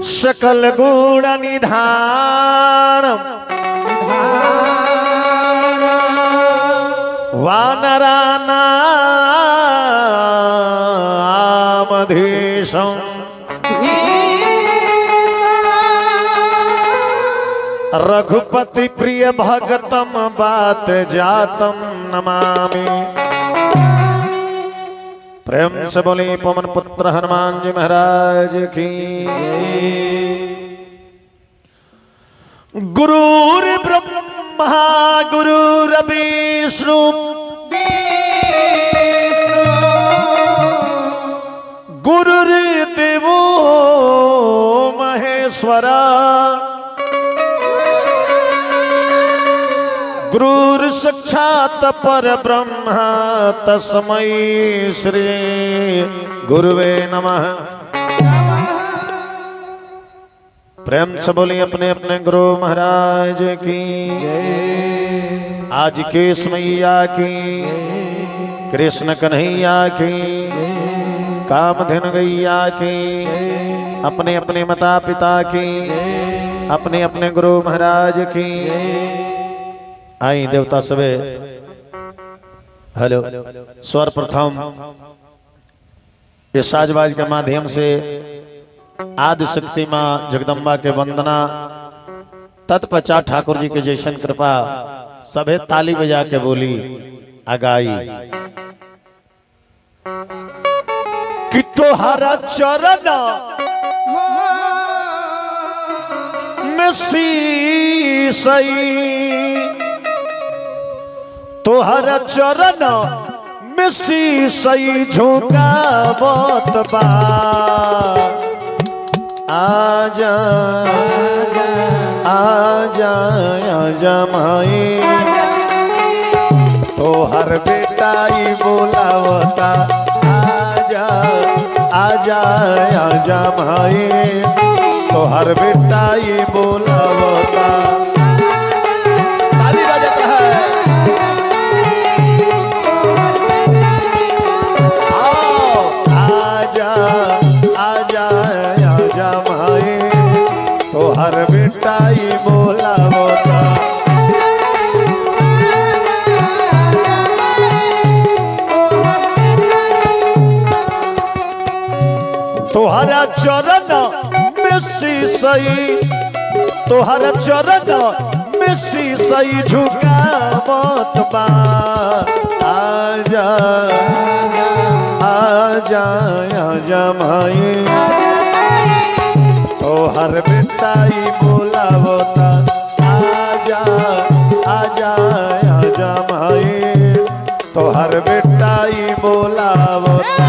सकल गुण निधान वानरानामधीशं रघुपति प्रिय भगतम बात जातम नमामि। प्रेम से बोले पवन पुत्र हनुमान जी महाराज की। गुरुर् ब्रह्मा गुरुर्विष्णु गुरुर्देवो महेश्वरा गुरुर् साक्षात् परब्रह्म तस्मै श्री गुरुवे नमः। प्रेम से बोली अपने अपने गुरु महाराज की। आज केश मैया की, कृष्ण कन्हैया की, कामधेनु गैया की, अपने अपने माता पिता की, अपने अपने गुरु महाराज की। आई देवता सबे हेलो। सर्वप्रथम इस साजबाज के माध्यम से आदि शक्ति मां जगदम्बा के वंदना, तत्पश्चात ठाकुर जी के जैसन कृपा। सभे ताली बजा के बोली आगाई कि तोहरा चरण में शीशई, तोहरा चरण में शीशई झुकावत बा। आजा आजा आजा माई, तोहर बेटाई बोलावता। आजा आजा आजा माई, तोहर बेटाई बोलावता। ताली बजत है। आजा आजा आजा माई, तोहर बेटाई बोलावता। तोहरा चरण में शीशई, तोहरा चरण में शीशई झुकावत बा। आजा आजा आजा माई, तोहर बेटाई बोलावता। आजा आजा आजा माई, तोहर बेटाई बोलावता।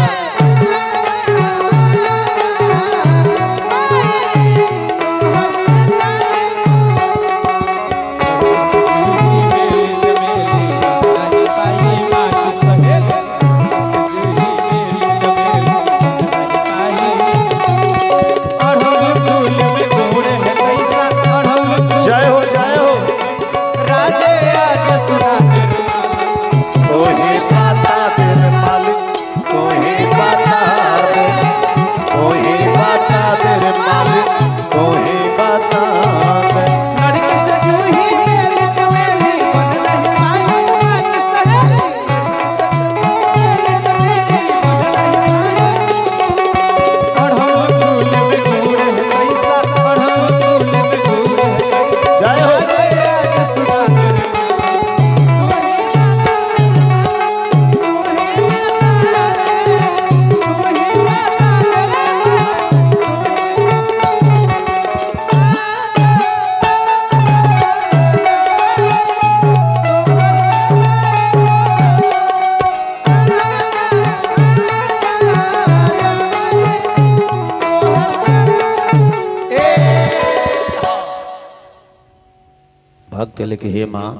भक्त लिखे हे माँ,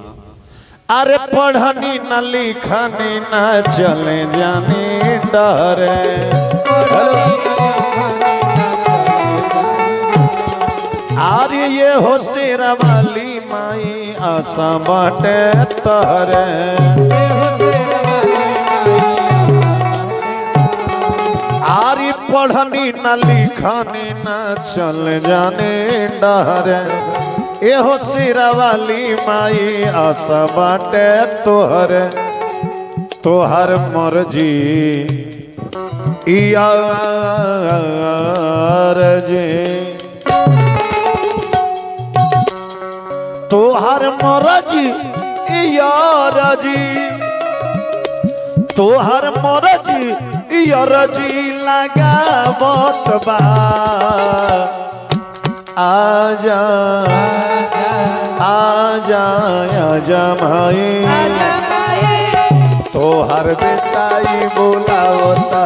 अरे पढ़नी न लिखनी न चले जाने डरे। अरे ये हो शेरा वाली माई आशा बाटे तहरे। आरी पढ़नी न लिखनी न चल जाने डहर एहो सिरा वाली माई आशा बाटे तोहर तोहर मर्जी यार जे तोहर मर्जी यार जी तोहर मर्जी यरजी लगा बतबा आजा आजा आजा माई तोहर बेटाई बोलावता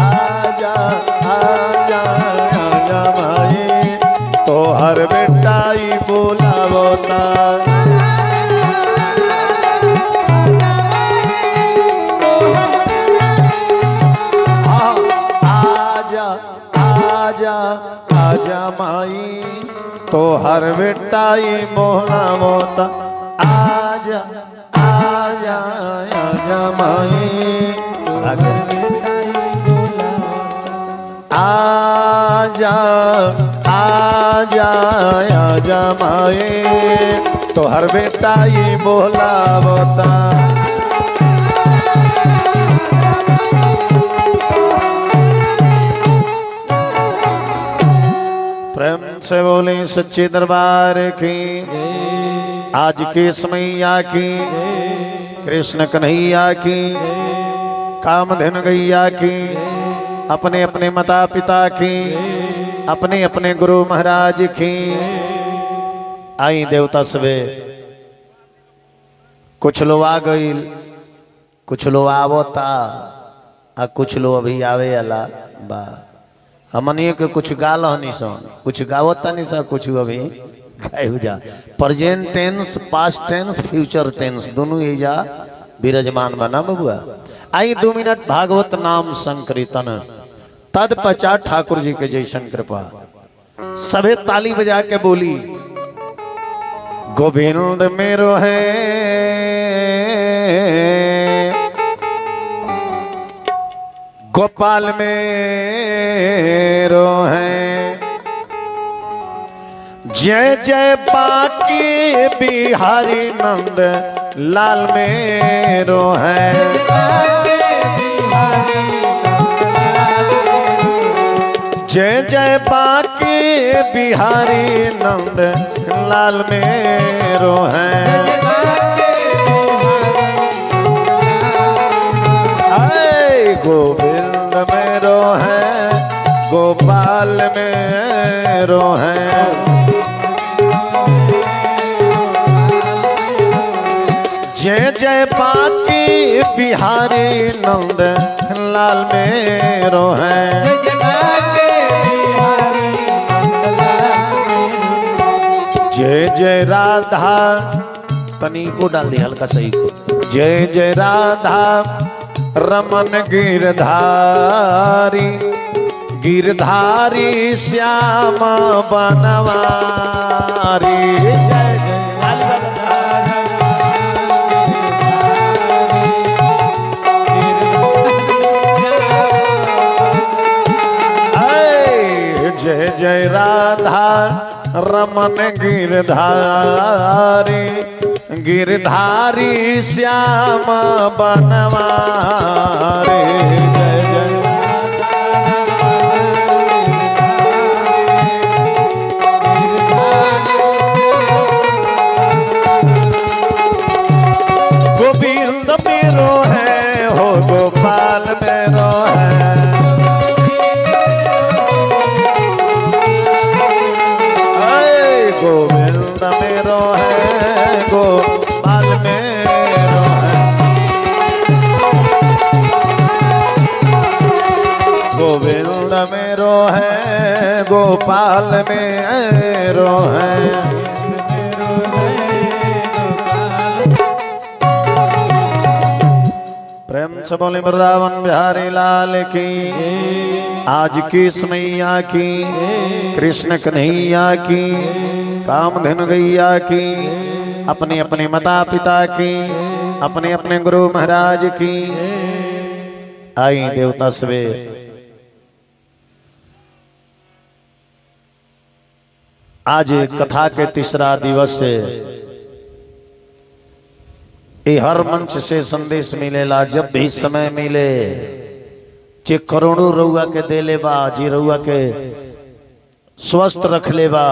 आजा आजा आजा माई तोहर बेटाई बोलावता आजा आजा माई तोहर बेटाई मोहना मोता आजा आजा आजा माई आजा आजा आजा माई तोहर बेटाई बोलावता प्रेम से बोले सच्चे दरबार की आज के समैया की कृष्ण कन्हैया की कामधेनु गैया की अपने अपने माता पिता की अपने अपने गुरु महाराज की आई देवता सबे कुछ लोग आ गई कुछ लोग आवता आ कुछ लोग अभी आवे अला बा हमनिए के कुछ गाल हनी सन कुछ गावता नहीं सा कुछ अभी गाय जा present tense past tense future tense दोनों ही जा विराजमान बना बबुआ आई 2 मिनट भागवत नाम संकीर्तन तत्पश्चात ठाकुर जी के जैसन कृपा सभे ताली बजा के बोली गोविंद मेरो है गोपाल मेरो है जय जय बाकी बिहारी नंद लाल मेरो है जय जय बाकी बिहारी नंद लाल मेरो है गोविंद मेरो है गोपाल मेरो है जय जय बाकी बिहारी नंद लाल मेरो है जय जय राधा तनी को डाल दी हल्का सही को जय जय राधा रमन गिरधारी गिरधारी श्याम बनवारी जय जय जय राधा रमन गिरधारी गिरधारी श्याम बनवारी जय जय गोविंद मेरो है हो गोपाल मेरो है गोविंद मेरो है गोपाल मेरो है गोविंद मेरो है गोपाल मेरो है प्रेम से बोले वृंदावन बिहारी लाल की आज की समैया की कृष्ण कन्हैया की कामधेनु गैया की अपने अपने माता पिता की अपने अपने गुरु महाराज की आई देवता सवे आज कथा के तीसरा दिवस से ये हर मंच से संदेश मिलेला। जब भी समय मिले जे करोड़ों रउआ के दे लेबा, जी रउआ के स्वस्थ रख लेबा,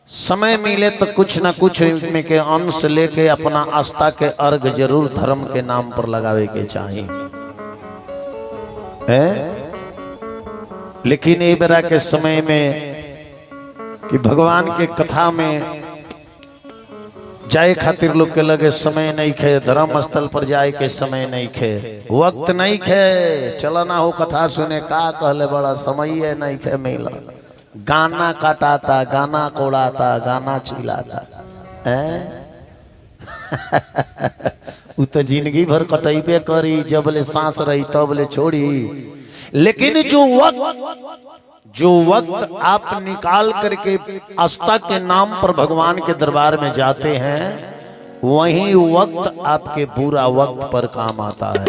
समय मिले तो कुछ ना कुछ में के अंश लेके अपना आस्था के अर्घ जरूर धर्म के नाम पर लगावे के चाहिए है। लेकिन ये बेरा के समय में कि भगवान के कथा में जाए खातिर लोग के लगे समय नहीं खे, धर्म स्थल पर जाए के समय नहीं खे, वक्त नहीं खे, चलना हो कथा सुने का कहले बड़ा समय नहीं खे मिला। गाना काटाता, गाना कोड़ाता, गाना चिल्लाता उ तो जिंदगी भर कटैबे करी, जब ले सांस रही तब ले छोड़ी। लेकिन जो वक्त आप निकाल करके आस्था के नाम पर भगवान के दरबार में जाते हैं, वही वक्त आपके बुरा वक्त पर काम आता है।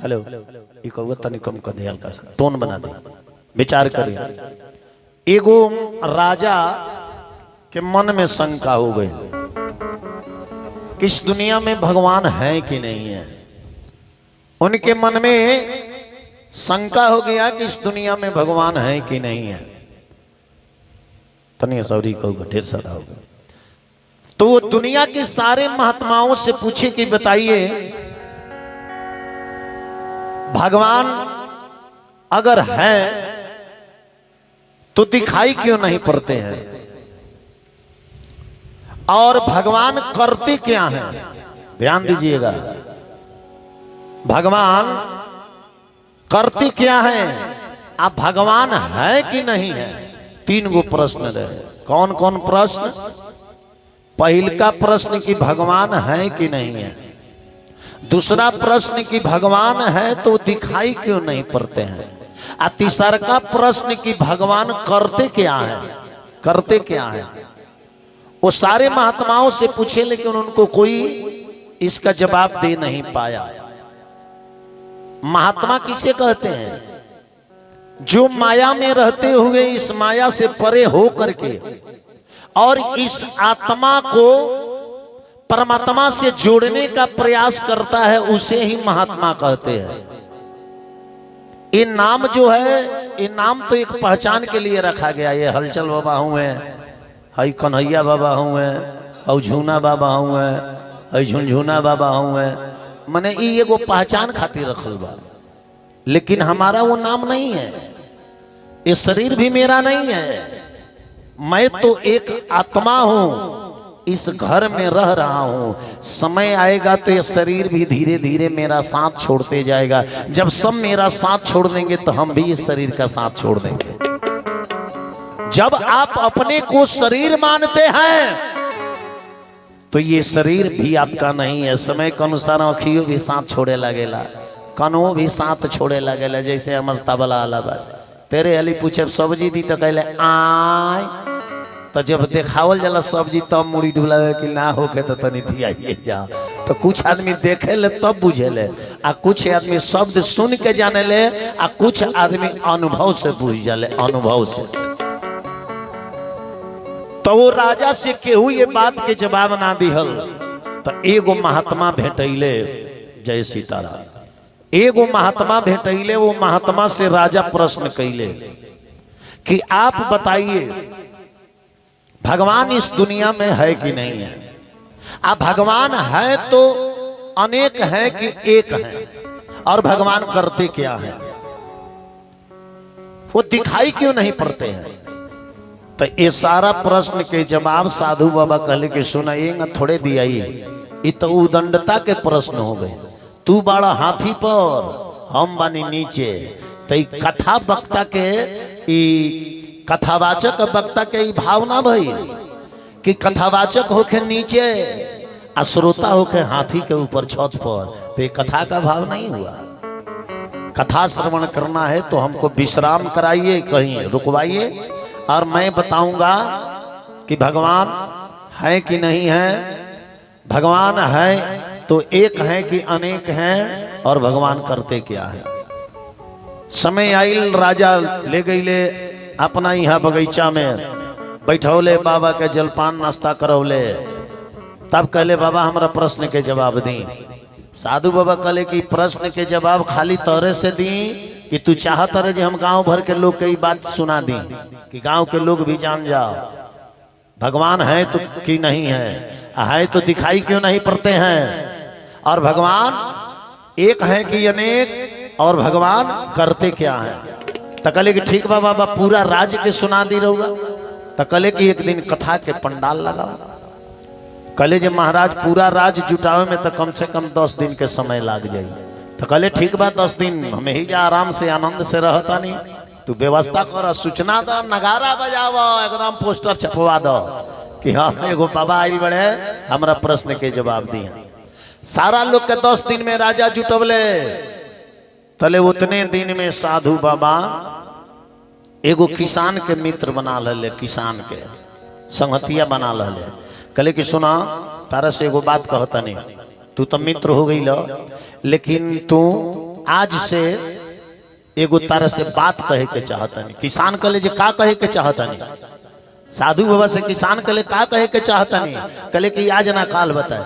हेलो, तनी कम कर दे, हल्का सा टोन बना दे, विचार करिए। एगो राजा के मन में शंका हो गई कि इस दुनिया में भगवान है कि नहीं है। उनके मन में शंका हो गया कि इस दुनिया में भगवान है कि नहीं है। तनिया सौरी कहूँगा, ढेर सारा होगा। तो वो दुनिया के सारे महात्माओं से पूछे कि बताइए भगवान अगर है तो दिखाई क्यों नहीं पड़ते हैं, और भगवान करते क्या हैं। ध्यान दीजिएगा, भगवान करते क्या है, आप भगवान है कि नहीं है। तीन गो प्रश्न रहे। कौन कौन प्रश्न? पहला प्रश्न कि भगवान है कि नहीं है, दूसरा प्रश्न कि भगवान है तो दिखाई क्यों नहीं पड़ते हैं, और तीसरा का प्रश्न कि भगवान करते क्या है, करते क्या है। वो सारे महात्माओं से पूछे लेकिन उनको कोई इसका जवाब दे नहीं पाया। महात्मा किसे कहते हैं? जो माया में रहते हुए इस माया से परे हो करके और इस आत्मा को परमात्मा से जोड़ने का प्रयास करता है, उसे ही महात्मा कहते हैं। ये नाम जो है, ये नाम तो एक पहचान के लिए रखा गया। ये हलचल बाबा हुए, हई कन्हैया बाबा हुए, और झूना बाबा हुए, हई झुनझुना बाबा हुए, मने एगो पहचान खातिर रखल बा। लेकिन हमारा वो नाम नहीं है, ये शरीर भी मेरा नहीं है। मैं तो एक आत्मा हूं, इस घर में रह रहा हूं। समय आएगा तो ये शरीर भी धीरे धीरे मेरा साथ छोड़ते जाएगा। जब सब मेरा साथ छोड़ देंगे तो हम भी इस शरीर का साथ छोड़ देंगे। जब आप अपने को शरीर मानते हैं तो ये शरीर भी आपका नहीं है। समय के अनुसार अखियों भी साथ छोड़े लगेला, कनो भी साथ छोड़े लगेला। जैसे हमार तबला आला बा, तेरे अली पूछे सब्जी दी तो कहले आय, तो जब देखावल जाला सब्जी तब मुड़ी ढुलावे कि ना होके तो तनी दियाइए जा। तो कुछ आदमी देखे ले तब बुझे ले, आ कुछ आदमी शब्द सुन के जाने ले, आ कुछ आदमी अनुभव से बुझ जाले, अनुभव से। तो वो राजा से केहू ये बात के जवाब ना दिहल। तो एगो महात्मा भेटैले, जय सीताराम, एगो महात्मा भेटैले। वो महात्मा से राजा प्रश्न कैले कि आप बताइए भगवान इस दुनिया में है कि नहीं है। आप भगवान है तो अनेक है कि एक है, और भगवान करते क्या है, वो दिखाई क्यों नहीं पड़ते हैं। तो ये सारा प्रश्न के जवाब साधु बाबा कहले कि सुनाइएगा थोड़े दिया, ये तो उदंडता के प्रश्न हो गए। तू बड़ा हाथी पर, हम बानी नीचे। तो कथा वक्ता के, कथावाचक वक्ता के भावना भई कि कथावाचक होके नीचे, आ श्रोता होके हाथी के ऊपर छत पर। तो कथा का भाव नहीं हुआ। कथा श्रवण करना है तो हमको विश्राम कराइए, कहीं रुकवाइए, और मैं बताऊंगा कि भगवान है कि नहीं है। भगवान है तो एक है कि अनेक हैं, और भगवान करते क्या है। समय आइल, राजा ले गईले अपना यहाँ बगीचा में बैठौले, बाबा के जलपान नाश्ता करौले। तब कहले बाबा हमारा प्रश्न के जवाब दी। साधु बाबा कहले कि प्रश्न के जवाब खाली तोरे से दी कि तू चाहत रहे कि हम गांव भर के लोग के बात सुना दी, कि गांव के लोग भी जान जाओ भगवान है तो कि नहीं है तो दिखाई क्यों नहीं पड़ते हैं, और भगवान एक है कि अनेक, और भगवान करते क्या है। तो कहले कि ठीक बाबा पूरा राज्य के सुना दी रहुआ। तो कहले कि एक दिन कथा के पंडाल लगाओ। कहले जे महाराज पूरा राज्य जुटावे में तो कम से कम 10 दिन के समय लग जाए। तो कहले ठीक बा 10 दिन हमें ही जा आराम से आनंद से रहता नहीं, तू व्यवस्था कर, सूचना दो, नगारा बजाव, एकदम पोस्टर छपवा दो कि हाँ एगो बाबा आई बड़े हमारा प्रश्न के जवाब दिए। सारा लोग के 10 दिन में राजा जुटवले। तले उतने दिन में साधु बाबा एगो किसान के मित्र बना ले, किसान के संगतिया बना ले। कहले कि सुना तारा से एगो बात कहता नहीं, तू तो मित्र हो गई लो, लेकिन तू आज से एगो तारा से बात कहे के चाहता नहीं। किसान कहले जे का कहे के चाहता नहीं। साधु बाबा से किसान कहले का कहे के चाहता नहीं। कहले कि आज ना काल बताए।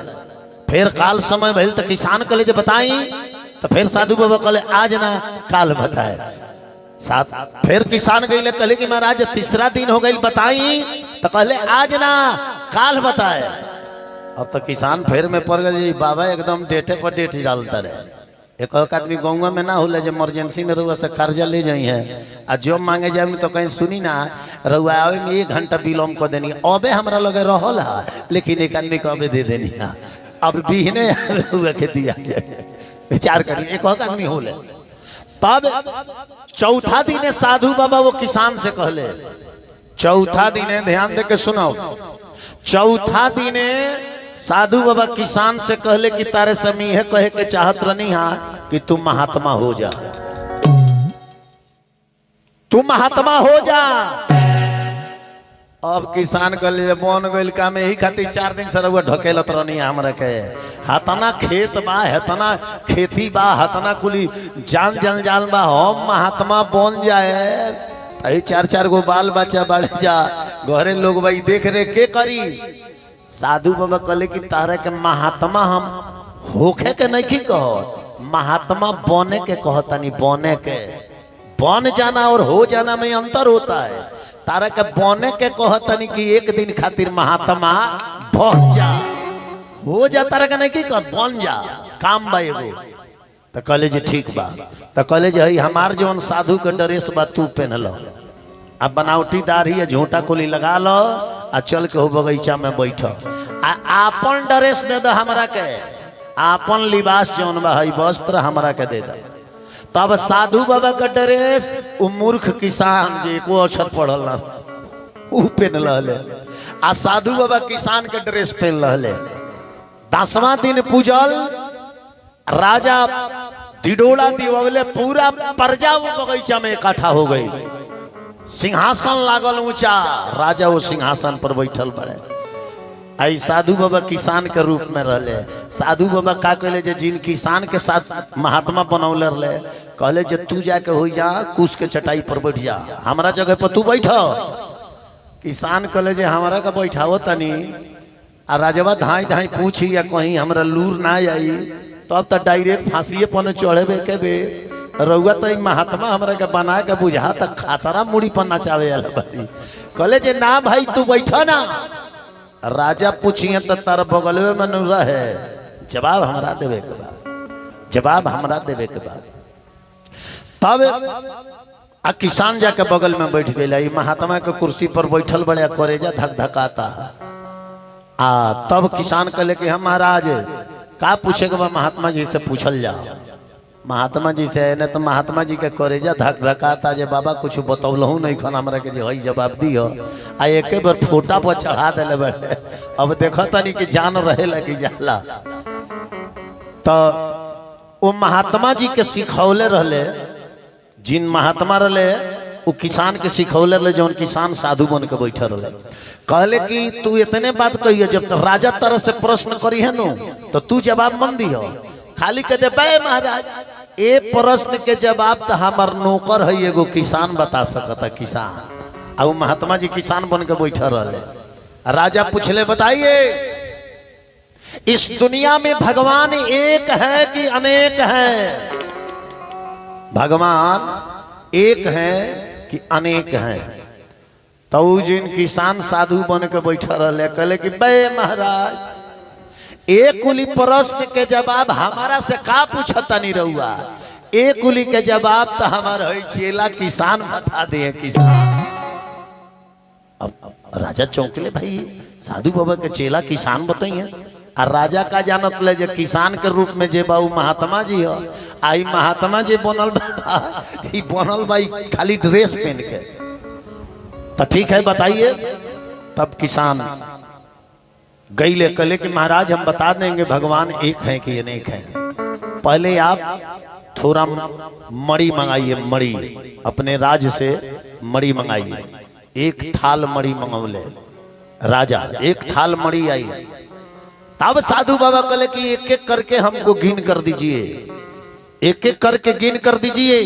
फिर काल समय भइल तो किसान कहले जे बताई। तो फिर साधु बाबा कहले आज ना काल बताए। फिर किसान गई कहले कि महाराज तीसरा दिन हो गई बताई। तो कहले आज ना काल बताए। अब तो किसान फिर में पड़ गए, बाबा एकदम डेटे पर डेट डालता रहे। एक आदमी गाँव में ना होला जो इमरजेंसी में रुआ से कर्जा ले जाई है आ जो मांगे जाए तो कहीं सुनी ना रुआ आवे में 1 घंटा विलम्ब कर देनी। अबे हमरा लगे रहल है, लेकिन एक आदमी को अबे दे देनी है, अब बीहने रुआ के दिया जाए। विचार करिए एक आदमी होले। तब चौथा दिन साधु बाबा वो किसान से कहले, चौथा दिन ध्यान दे के सुनो, चौथा दिन साधु बाबा किसान से कहले कि तारे समी है कहे के चाहत रही हा कि तू महात्मा हो जा, तू महात्मा हो जा। अब किसान कहले बन गइल काम यही खातिर 4 दिन से रहुआ ढकेलत रहनी हमरा के। हतना खेत बा, हतना खेती बा, हतना कुली जान जंजाल बा, हम महात्मा बन जाए। 4-4 गो बाल बच्चा बढ़ जा, घरे लोग भाई देख रेख के करी। साधु बाबा कहले कि तारे के महात्मा हम होखे के नहीं की कहो, महात्मा बने के कहतनी। बने के, बन जाना और हो जाना में अंतर होता है। तारा के बने के कहतनी कि एक दिन खातिर महात्मा बन जा, हो जा तारा के नहीं की कह, बन जा, काम बा एगो। तो कहले जी ठीक बा। तो कहले जी हमार जवन साधु के ड्रेस बा तू पहन लो, अब बनावटी दाढ़ी झूठा कुली लगा लो आ चल के हो बगीचा में बैठ, आपन ड्रेस दे दो हमरा के, आपन लिबास जौन बा है वस्त्र हमरा के दे दो। तब साधु बाबा का ड्रेस उ मूर्ख किसान जे एको अक्षर पढ़ल ना उ पहन लहले, आ साधु बाबा किसान के ड्रेस पहन लहले। 10वां दिन पूजल, राजा दिडोला दिवले, पूरा प्रजा वो बगीचा में इकट्ठा हो गई। सिंहासन लागल ऊंचा, राजा वो सिंहासन पर बैठल बड़े। आई साधु बाबा किसान के रूप में रहले। साधु बाबा का कहले जे जिन किसान के साथ महात्मा बनौले रहे, कहले जे तू जाके हो जा कुश के चटाई पर बैठ जा, हमारा जगह पर तू बैठ। किसान कहले जे हमारा का बैठावो तनी, आ राजवा धाई धाई पूछी या कहीं हमरा लूर ना आई तब तो डायरेक्ट फांसीए पर चढ़े के बे। रउआ तो महात्मा हमरा के बना के बुझा तक खातरा मुड़ी पर नचावे वाला भाई। कहले जे ना भाई तू बैठा ना, राजा पूछिए तो तार बगलवे में न रहे, जवाब हमरा देवे के बाद, जवाब हमरा देवे के बाद। तब आ किसान जाके बगल में बैठ गई। महात्मा के कुर्सी पर बैठल बड़े, करेजा धक धकाता। आ तब किसान कहले कि हम महाराज का पूछे के बा, महात्मा जी से पूछल जाओ। महात्मा जी से न तो महात्मा जी के करेजा धक धकाता जे बाबा कुछ बतौलहू नहीं खन हमरा के जे हई जवाब दियो। आ एक बार फोटा पर चढ़ा देले बड़े, अब देखो तनी कि जान रहे लगी जाला। तो वो महात्मा जी के सिखौले रहले, जिन महात्मा रहले वो किसान के सिखौले रहे, जौन किसान साधु बन के बैठे रहे। कहले कि तू इतने बात कहिए, जब तक राजा तरह से प्रश्न करी है नो तो तू जवाब मन दियो, खाली के दे महाराज ए प्रश्न के जवाब तो हमार नौकर है एगो किसान बता सकता। किसान और महात्मा जी किसान बन के बैठा रहे। राजा पूछले बताइए इस दुनिया में भगवान एक है कि अनेक है? भगवान एक है कि अनेक है? तो जिन किसान साधु बन के बैठा रहे कहले कि बे महाराज एक कुली प्रश्न के जवाब हमारा से का पूछता नहीं रहुआ, एक कुली के जवाब तो हमारा चेला किसान बता दे। किसान अब राजा चौंकले भाई साधु बाबा के चेला किसान बताइए। और राजा का जानत ले जे किसान के रूप में जे बाबू महात्मा जी हो आई महात्मा जी बनल बनल भाई खाली ड्रेस पहन के। तो ठीक है बताइए। तब किसान गईले कले कि महाराज हम बता देंगे भगवान एक है कि अनेक है। पहले आप थोड़ा मड़ी मंगाइए, मड़ी अपने राज्य से मड़ी मंगाइए। एक थाल मड़ी मंगौले राजा, एक थाल मड़ी आई। तब साधु बाबा कहले कि एक एक करके हमको गिन कर दीजिए, एक एक करके गिन कर दीजिए।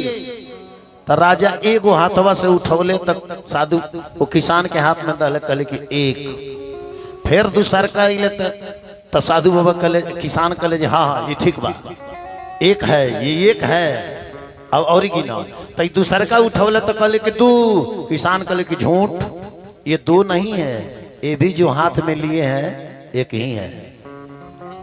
तो राजा एगो हाथवा से उठौले तक साधु वो किसान के हाथ में दले कहले कि एक। फिर दूसर का अले तो साधु बाबा कहले किसान कहले हाँ हाँ ये ठीक बा एक है, ये एक है अब और गिनो। तो दूसर का उठौले तो कहले कि दो। किसान कहले कि झूठ, ये दो नहीं है, ये भी जो हाथ में लिए हैं एक ही है।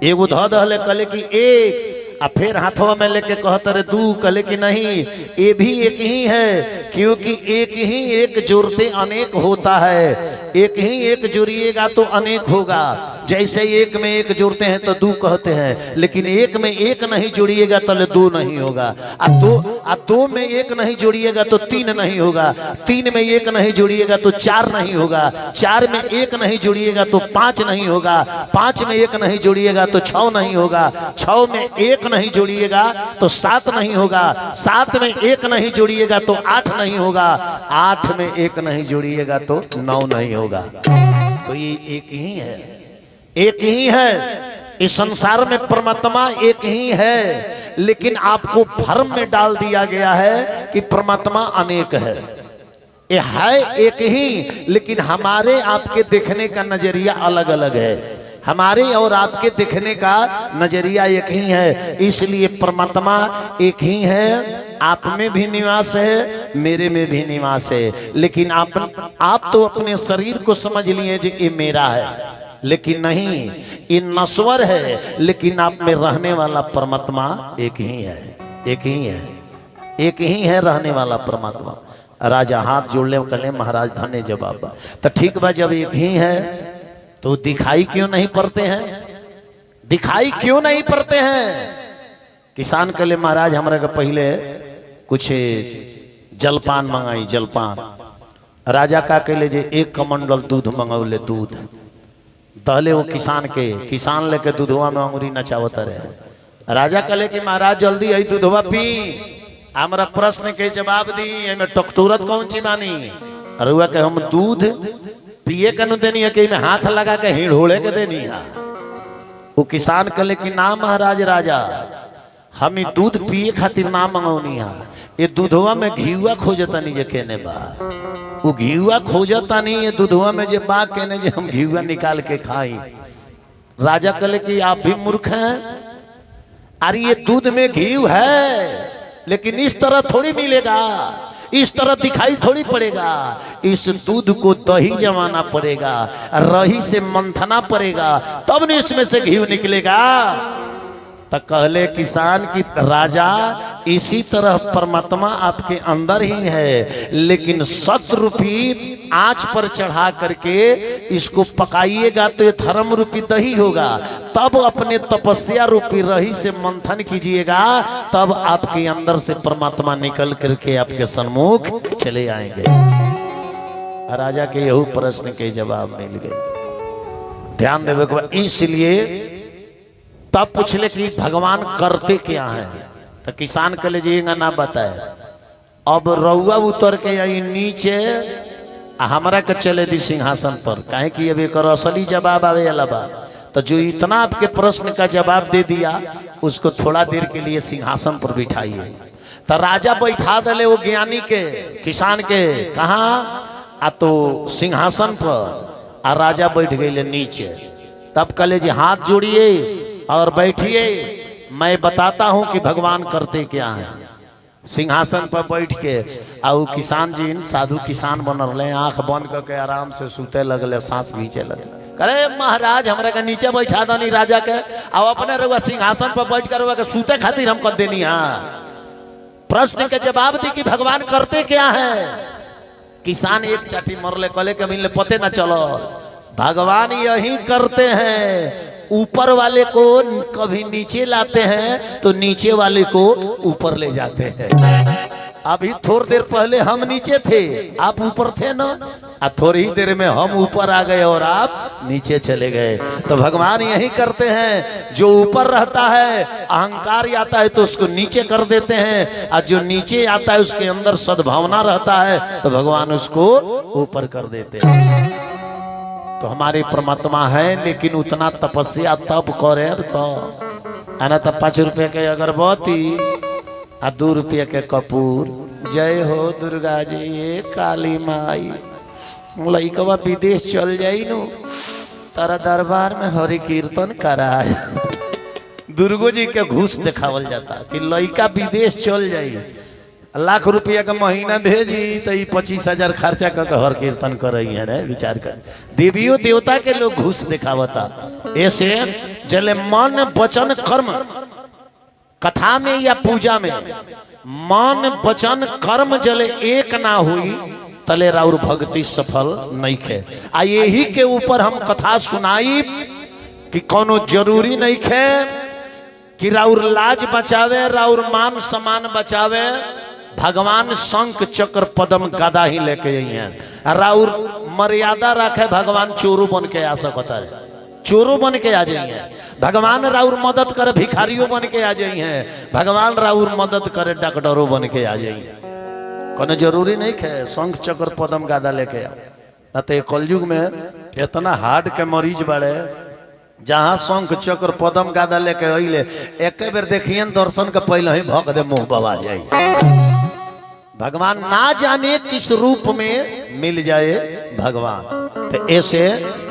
एगो धो दहले कहले कि एक, आ फिर हाथों में लेके कहते रे दू, कहले कि नहीं ये भी एक ही है, क्योंकि एक ही एक जोड़ते अनेक होता है। एक ही एक जोड़िएगा तो अनेक होगा। जैसे एक में एक जोड़ते हैं तो दो कहते हैं, लेकिन एक में एक नहीं जोड़िएगा तो दो नहीं होगा। दो में एक नहीं जोड़िएगा तो तीन नहीं होगा। तीन में एक नहीं जोड़िएगा तो चार नहीं होगा। चार में एक नहीं जोड़िएगा तो पांच नहीं होगा। पांच में एक नहीं जोड़िएगा तो छह नहीं होगा। छह में एक नहीं जोड़िएगा तो सात नहीं होगा। सात में एक नहीं जोड़िएगा तो आठ नहीं होगा। आठ में एक नहीं जोड़िएगा तो नौ नहीं होगा। तो ये एक ही है, एक ही है। इस संसार में परमात्मा एक ही है, लेकिन आपको भ्रम में डाल दिया गया है कि परमात्मा अनेक है। ये है एक ही, लेकिन हमारे आपके देखने का नजरिया अलग अलग है। हमारे और आपके देखने का नजरिया एक ही है, इसलिए परमात्मा एक ही है। आप में भी निवास है, मेरे में भी निवास है। लेकिन आप तो अपने शरीर को समझ लिए कि ये मेरा है, लेकिन नहीं, ये नश्वर है। लेकिन आप में रहने वाला परमात्मा एक ही है, एक ही है, एक ही है रहने वाला परमात्मा। राजा हाथ जोड़ ले कले महाराज धन्य जवाब। तो ठीक बा, जब एक ही है तो दिखाई क्यों नहीं पड़ते हैं? दिखाई क्यों नहीं पड़ते हैं? किसान कले महाराज हमारा के पहले कुछ जलपान मंगाई, जलपान। राजा का कहले जे एक कमंडल दूध मंगौले, दूध दहले वो किसान के। किसान लेके दूधवा में अंगुरी नचावत रहे। राजा कहले कि महाराज जल्दी आई दूधवा पी, हमारा प्रश्न के जवाब दी। में टकटूरत कौन ची मानी? रुआ के हम दूध पिए कनु देनी है कि में हाथ लगा के हिड़ोड़े के देनी है? वो किसान कहले कि ना महाराज राजा, हम दूध पिए खातिर ना मंगौनी है। ये दूधवा में घीवा खोजता नहीं जे केने बा, वो घीवा खोजता नहीं। ये दूधवा में जे बा केने जे हम घीवा निकाल के खाई। राजा कहले कि आप भी मूर्ख हैं। अरे ये दूध में घी है, लेकिन इस तरह थोड़ी मिलेगा, इस तरह दिखाई थोड़ी पड़ेगा। इस दूध को दही जमाना पड़ेगा, रही से मंथना पड़ेगा, तब न इसमें से घी निकलेगा। तो कहले किसान की राजा इसी तरह परमात्मा आपके अंदर ही है, लेकिन 7 रूपी आंच पर चढ़ा करके इसको पकाइएगा तो ये धर्म रूपी दही होगा। तब अपने तपस्या रूपी रही से मंथन कीजिएगा, तब आपके अंदर से परमात्मा निकल करके आपके सन्मुख चले आएंगे। राजा के यही प्रश्न के जवाब मिल गए। ध्यान देवे। इसलिए तब पूछले कि भगवान करते क्या है? तो किसान कहले जी ना बताए। अब रउआ उतर के आई नीचे, हमारा के चले दी सिंहासन पर, काहे कि अब एक असली जवाब आवे अलावा। तो जो इतना आपके प्रश्न का जवाब दे दिया, उसको थोड़ा देर के लिए सिंहासन पर बिठाइए। तो राजा बैठा दले वो ज्ञानी के, किसान के। कहा? आ तो सिंहासन पर आ राजा बैठ गए नीचे। तब कले जी हाथ जोड़िए और बैठिए, मैं बताता हूं कि भगवान करते क्या है। सिंहासन पर बैठ के आउ किसान जी साधु किसान बन रहे, आंख बंद करके आराम से सूते लगले, सांस खींचे लगले। करे महाराज हमरा के नीचे बैठा दनी राजा के, अब अपने रहुआ सिंहासन पर बैठ कर के सूते खातिर हम कर देनी। हाँ, प्रश्न के जवाब दी कि भगवान करते क्या है। किसान एक चाटी मरले, कले के मिलने पते ना चलो, भगवान यही करते हैं। ऊपर वाले को कभी नीचे लाते हैं तो नीचे वाले को ऊपर ले जाते हैं। अभी थोड़ी देर पहले हम नीचे थे, आप ऊपर थे ना, थोड़ी ही देर में हम ऊपर आ गए और आप नीचे चले गए। तो भगवान यही करते हैं, जो ऊपर रहता है अहंकार आता है तो उसको नीचे कर देते हैं, और जो नीचे आता है उसके अंदर सद्भावना रहता है तो भगवान उसको ऊपर कर देते हैं। तो हमारे परमात्मा है, लेकिन उतना तपस्या तब करे तो आना। तब 5 रुपये के अगरबत्ती आ 2 रुपये के कपूर। जय हो दुर्गा जी, ये काली माई। लइकवा विदेश चल जाई नु, तारा दरबार में हरि कीर्तन कराए। दुर्गो जी के घूस दिखावल जाता कि लइका विदेश चल जाई, लाख रुपया का महीना भेजी तो 25,000 खर्चा करके हर कीर्तन कर रही है रे। विचार कर, देवियों देवता के लोग घूस दिखावता। ऐसे जले मन वचन कर्म, कथा में या पूजा में मन वचन कर्म जले एक ना हुई तले राउर भक्ति सफल नहीं खे। आ यही के ऊपर हम कथा सुनाई कि कोनो जरूरी नहीं खे कि राउर लाज बचावे, राउर मान सम्मान बचावे। भगवान शंख चक्र पद्म गदा ही लेके आई हैं। राउर मर्यादा रखे, भगवान चोरू बन के आ सकता है, चोरू बन के आ जाइए। भगवान राउर मदद करे, भिखारियों बन के आ जाइए। भगवान राउर मदद करे, डॉक्टरों बन के आ जाइए। कोनो जरूरी नहीं है शंख चक्र पद्म गदा लेके आओ। न तो कलयुग में इतना हार्ट के मरीज बड़े, जहाँ शंख चक्र पद्म गदा लेके अइले एक बेर देखिए दर्शन के पहले ही भग दे मुंह बवा जाए। भगवान ना जाने किस रूप में मिल जाए भगवान। तो ऐसे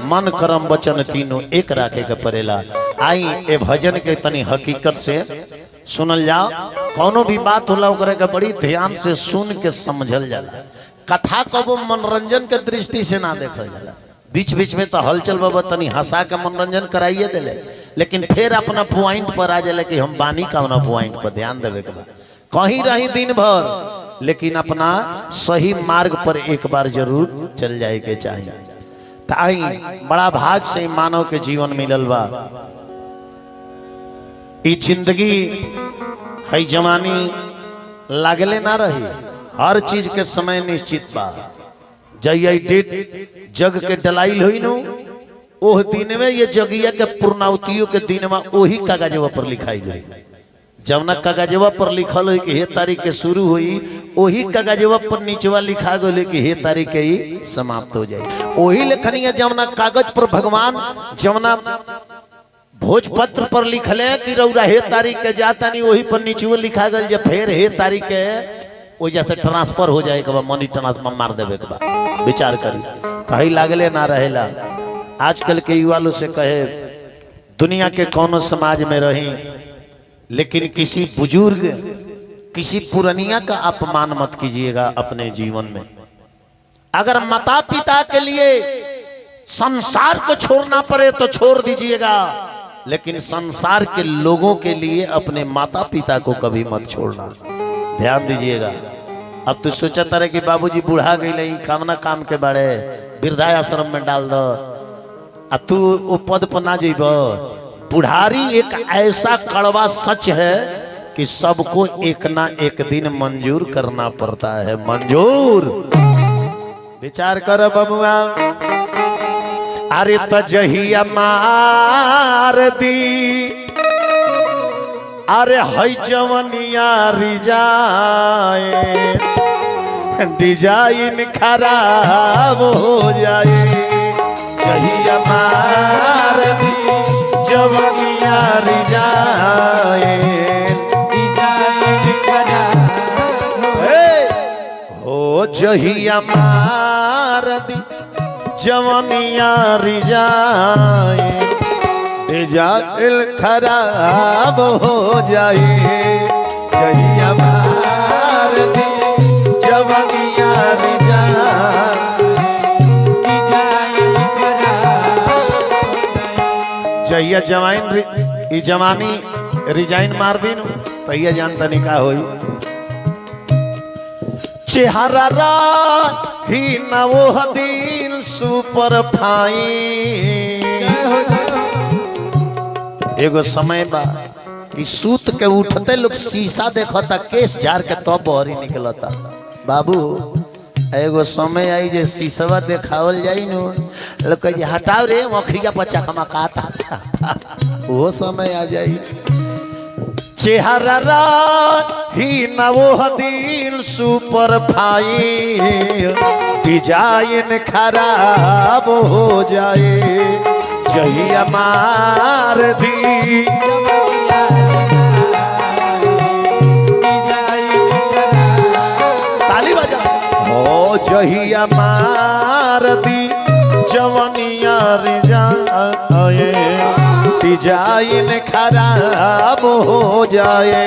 मन कर्म वचन तीनों एक रखे के पड़ेला। आई ए भजन के तनी हकीकत से सुनल जाओ। कोनो भी बात होला ओकरे के बड़ी ध्यान से सुन के समझल जाला। कथा को मनोरंजन के दृष्टि से ना देखल जाला। बीच बीच में तो हलचल बाबा तनी हंसा के मनोरंजन कराइए दिले, लेकिन फिर अपना पॉइंट पर आ जाए कि हम बानी का पॉइंट पर ध्यान देवे के बाद कहीं रही दिन भर, लेकिन अपना सही मार्ग पर एक बार जरूर चल जाए के चाहिए। ताई बड़ा भाग से मानव के जीवन मिलल बा। ई जिंदगी है जवानी लागले ना रही, हर चीज के समय निश्चित बा। जय डेट जग के डलाइल हुई नो, ओह दिन में ये जगिया के पूर्णावतियों के दिन में वही कागजवा पर लिखाई गई। जवना कागजवा पर लिखल हो कि हे तारीख के शुरू हुई, वही कागजवा पर नीचवा लिखा गया कि हे तारीख के ही समाप्त हो जाए। वही लेखनिया जवना कागज पर भगवान जवना भोजपत्र पर लिखले कि रौरा हे तारीख के जाता नहीं, वही पर नीचवा लिखा गया जब फिर हे तारीख के वो जैसे ट्रांसफर हो जाए के बाद मनी ट्रांसफर मार देवे के बाद विचार करी कहीं लागले ना रहेला। आजकल के युवा लोग से कहे दुनिया के कोनो समाज में रही, लेकिन किसी बुजुर्ग किसी पुरनिया का अपमान मत कीजिएगा अपने जीवन में। अगर माता पिता के लिए संसार को छोड़ना पड़े तो छोड़ दीजिएगा, लेकिन संसार के लोगों के लिए अपने माता पिता को कभी मत छोड़ना। ध्यान दीजिएगा। अब तो सोचता रहे कि बाबूजी बूढ़ा गई नहीं, कामना काम के बारे वृद्धाश्रम में डाल दो, आ तू वो पद पर ना जीब। बुढ़ारी एक ऐसा कड़वा सच है कि सबको एक ना एक दिन मंजूर करना पड़ता है। मंजूर विचार कर बबुआ। अरे तजहिया मार दी, अरे हई जवनिया रिजाए, डिजाइन खराब हो जाए। जहिया मार दी जवनिया रिजाए, हो जहिया मार दी जवानिया रिजाए दिल खराब हो जाए जहिया मार दी जवानिया रिजाए जहिया जवानी रिजाइन मार दी तहिया जानता नहीं का होई चेहरा ही न वो दिन सुपर फाइन एगो समय बा कि सूत के उठते लोग शीशा देखता केस झाड़ के तो बहरी निकलता बाबू एगो समय आई जे शीशवा देखावल जाई नु लोग कहे हटाओ रे मखिया बच्चा कमा काता वो समय आ जाई चेहरा ही न वो दिन सुपर फाइन डिजाइन खराब हो जाए जहिया मार दी ताली बजा हो जहिया मार दी जवानिया रिजाए डिजाइन खराब हो जाए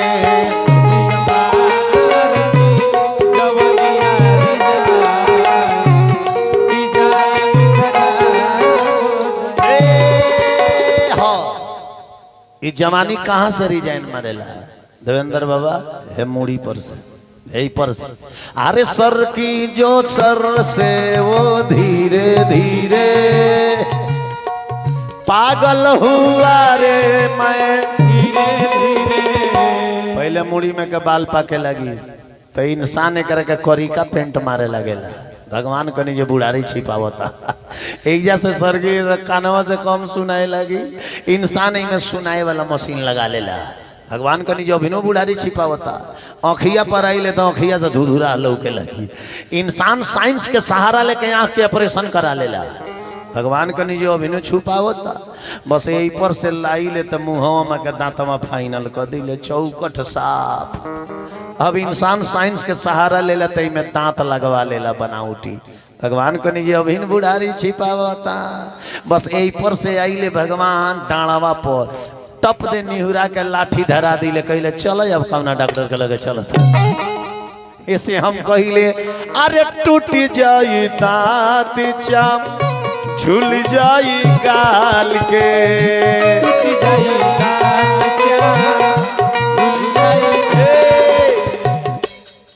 ये जवानी कहाँ से रिजाइन मरेला देवेंद्र बाबा है मूड़ी पर से यही पर से अरे सर की जो सर से वो धीरे धीरे पागल हुआ रे मैं धीरे धीरे पहले मुड़ी में के बाल पाके लगी तो इंसान एक करी का पेंट मारे लगेला भगवान कनी जो बुढ़ारी छिपावता एक जैसे सरगी कानवा से कम सुनाए लगी इंसान में सुनाए वाला मशीन लगा लेला भगवान कनी जो अभिनो बुढ़ारी छिपावता आँखिया पर आई ले तो आँखिया से धुधुरा लौके लगी इंसान साइंस के सहारा लेके आँख के ऑपरेशन करा लेला भगवान कनी जो अभिनो छुपावता बस यही पर से लाई ले तो मुँहवा में के दांतवा फाइनल कर दिले चौकट साफ अब इंसान साइंस के सहारा ले लेते में दांत लगवा लेला बनावटी भगवान कनी जी अभिन बुढ़ारी छिपावता बस यही पर से आइले भगवान डाणावा पर टप दे निहुरा के लाठी धरा दिले कहले चलो अब कौना डॉक्टर के लगे चलो ऐसे हम कहले अरे टूट जाई दांत चाम झूल जाई गाल के टूट जाई दांत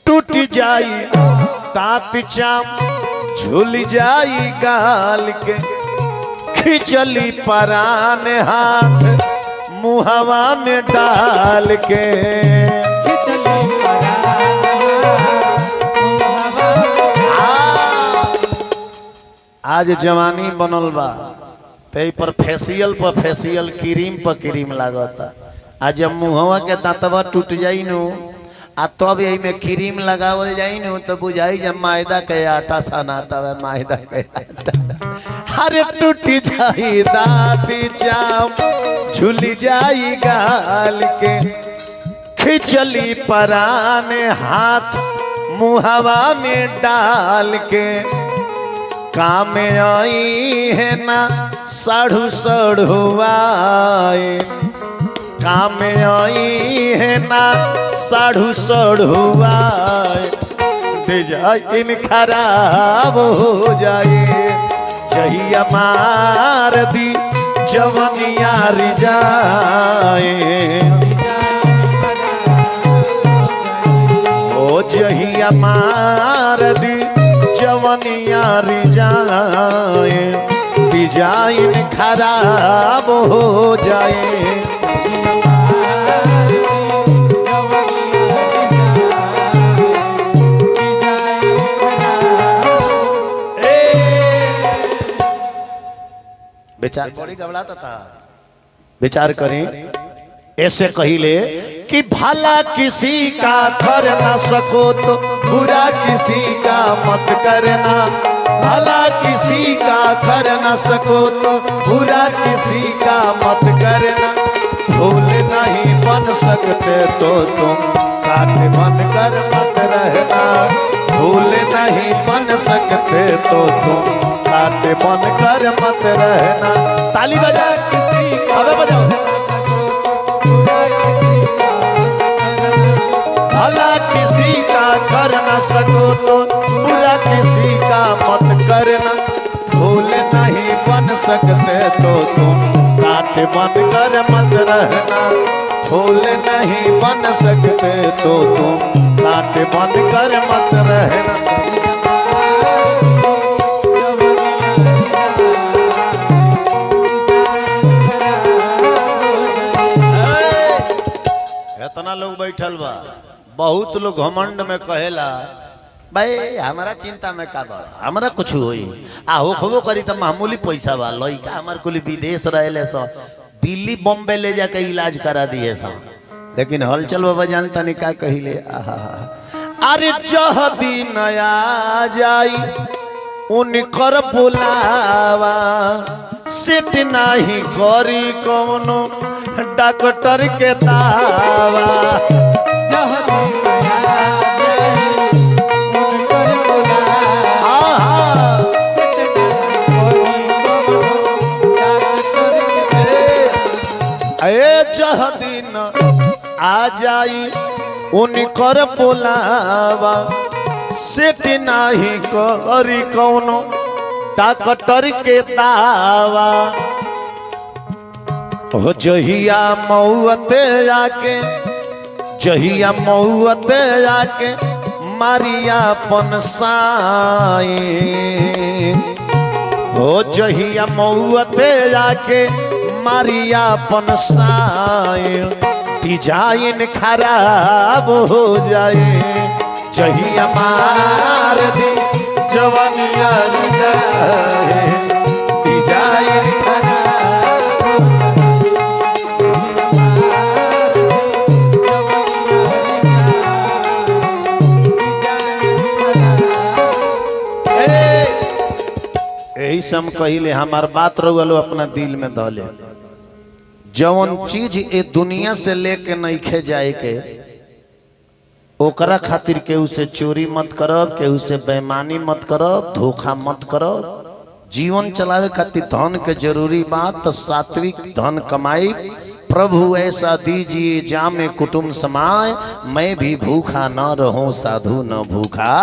टूट जाई दांत चाम झूल जाई गाल के खिचली परान हाथ मुहवा में डाल के खिचली आज जवानी बनल बा ते पर फेशियल क्रीम पर क्रीम लागता आज जब मुहवा के दांतवा टूट जाई नु आ तब यही में क्रीम लगावल जाई नु तो बुझाई जब मैदा के आटा सनाता है मैदा के आटा हरे टूट जाई दांत चाम झूली जाई गाल के खिचली परान हाथ मुहवा में डाल के काम आई है ना साढ़ू सढ़ुआए काम आई है ना साढ़ू सढ़ुआए डिजाइन खराब हो जाए जहिया मार दी जवानिया रिजाए ओ जहिया मार दी जवानिया रिजाए डिजाइन खराब हो जाए विचार बड़ी घबराता था विचार करें ऐसे कहिले कि भला किसी का कर न सको तो बुरा किसी का मत करना भला किसी का कर न सको तो बुरा किसी का मत करना फूल नहीं बन सकते तो तुम काट बन कर मत रहना फूल नहीं बन सकते तो तुम कांटे बन कर मत रहना। ताली बजा, अबे बजाओ। भला किसी का कर न सको तो बुरा किसी का मत करना। फूल नहीं बन सकते तो तुम कांटे बन कर मत रहना। फूल नहीं बन सकते तो तुम कांटे बन कर मत रहना। इतना लोग बैठल बा, बहुत लोग घमंड में कहेला भाई हमारा चिंता में का बा, हमारा कुछ होई आ होखबो करी त मामूली पैसा बा। लइका हमार कुल विदेश रहेले सो दिल्ली बॉम्बे ले जाके इलाज करा दिए सो। लेकिन हलचल बाबा जानता नहीं का कहिले, अरे जह दिन आ जाई उनकर बुलावा सेट नाही करी कौनो डॉक्टर के दावा। जह दिन आ जाई उनकर बुलावा सेट नाही करी कौनो डॉक्टर के दावा। हो जहिया मौते आके, जहिया मौते आके मारिया पनसाई। हो जहिया मौते आके मारिया पनसाई। डिजाइन खराब हो जाए जहिया मार दी जवानिया जाए। डिजाइन यही सब कहिले हमार बात रहुआ अपना दिल में धले। जौन चीज ए दुनिया से लेके नइखे जाए के ओकरा खातिर केहू से चोरी मत करब, केहू से बेईमानी मत करब, धोखा मत करब। जीवन चलावे खातिर धन के जरूरी बात तो सात्विक धन कमाई। प्रभु ऐसा दीजिए जामे कुटुंब समाए, मैं भी भूखा न रहूं साधु न भूखा।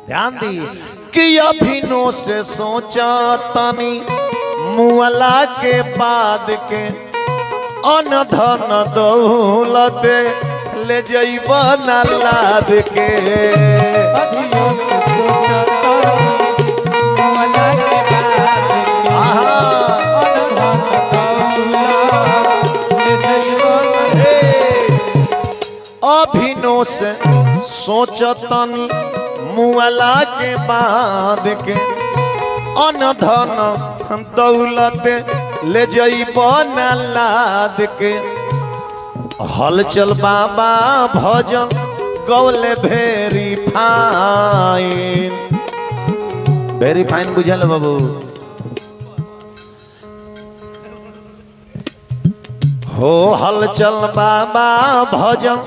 ध्यान दी कि अभिनो से सोचा तनी मुअला के बाद के अन धन दौलत ले जइब न लाद के। अभिनो से सोचा तनी मुअला के बाद के अन धन दौलत ले जइब न। अभिनो से सोचा तनी मुअला के बाद के अन धन दौलत ले जइब न लाद के। हलचल बाबा भजन गौले भेरी फाइन। वेरी फाइन बुझल बाबू। हो हलचल बाबा भजन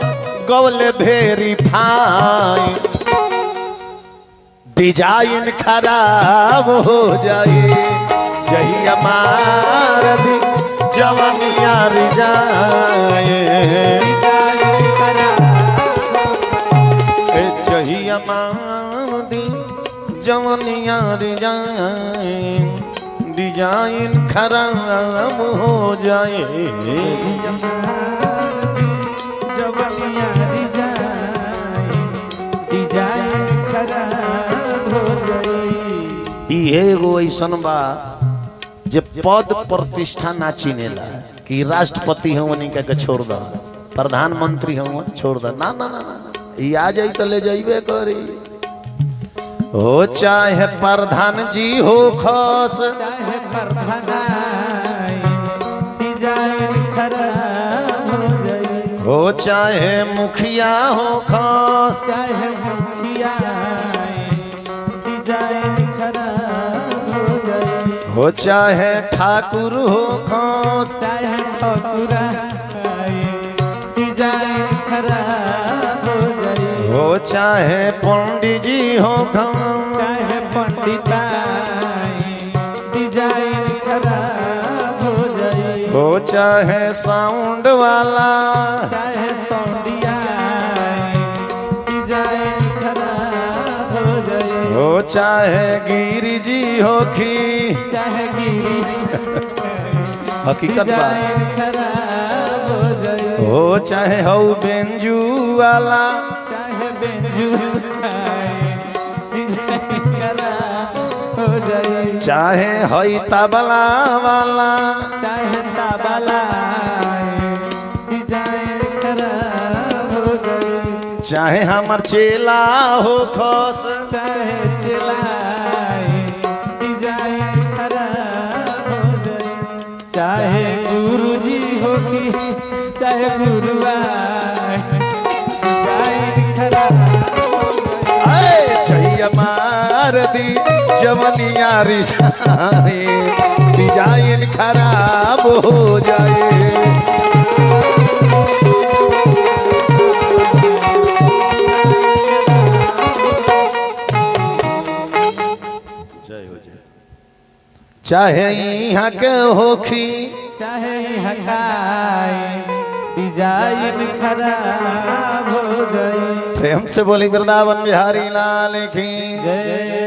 गौले भेरी फाइन। डिजाइन खराब हो जाए जहिया मार दी जवानिया रिजाए। जहिया मार दी जवानिया रिजाए। डिजाइन खराब हो जाए जवानिया रिजाए। डिजाइन खराब हो जाए। एगो ऐसन बा जे पद प्रतिष्ठा ना चिनेला कि राष्ट्रपति हूँ उन्हीं के छोड़ दा, प्रधानमंत्री हूँ छोड़ दा। ना ना ना ना ये आ जाई तो ले जाइबे करी। हो चाहे प्रधान जी हो खास, चाहे प्रधान डिजाइन खराब हो जाए। हो चाहे मुखिया हो खास, चाहे मुखिया डिजाइन खराब हो जाए। हो चाहे ठाकुर हो खास, चाहे ठाकुर डिजाइन खराब हो जाए। हो चाहे पंडित जी हो खास, चाहे पंडिताई डिजाइन खराब हो जाए। हो चाहे साउंड वाला, चाहे सौंदिया डिजाइन खराब हो जाए। हो चाहे गिरी जी होखी, चाहे गिरी हकीकत बा, डिजाइन खराब हो जाए। हो चाहे हो बेंजू वाला, चाहे बेंजू डिजाइन खराब हो जाए। चाहे हई तबला वाला, चाहे तबला डिजाइन खराब हो जाए। चाहे हमर चेला हो खस, चाहे चिल्लाई डिजाइन खराब हो जाए। चाहे गुरुजी हो कि चाहे गुरुआ डिजाइन खराब हो जाए। चाहिए मार दी जवनिया रिसाए, डिजाइन खराब हो जाए। जय हो जय। चाहे यहाँ के होखी, चाहे हकाई डिजाइन खराब हो जाए। प्रेम से बोली वृंदावन बिहारी लाल की जय।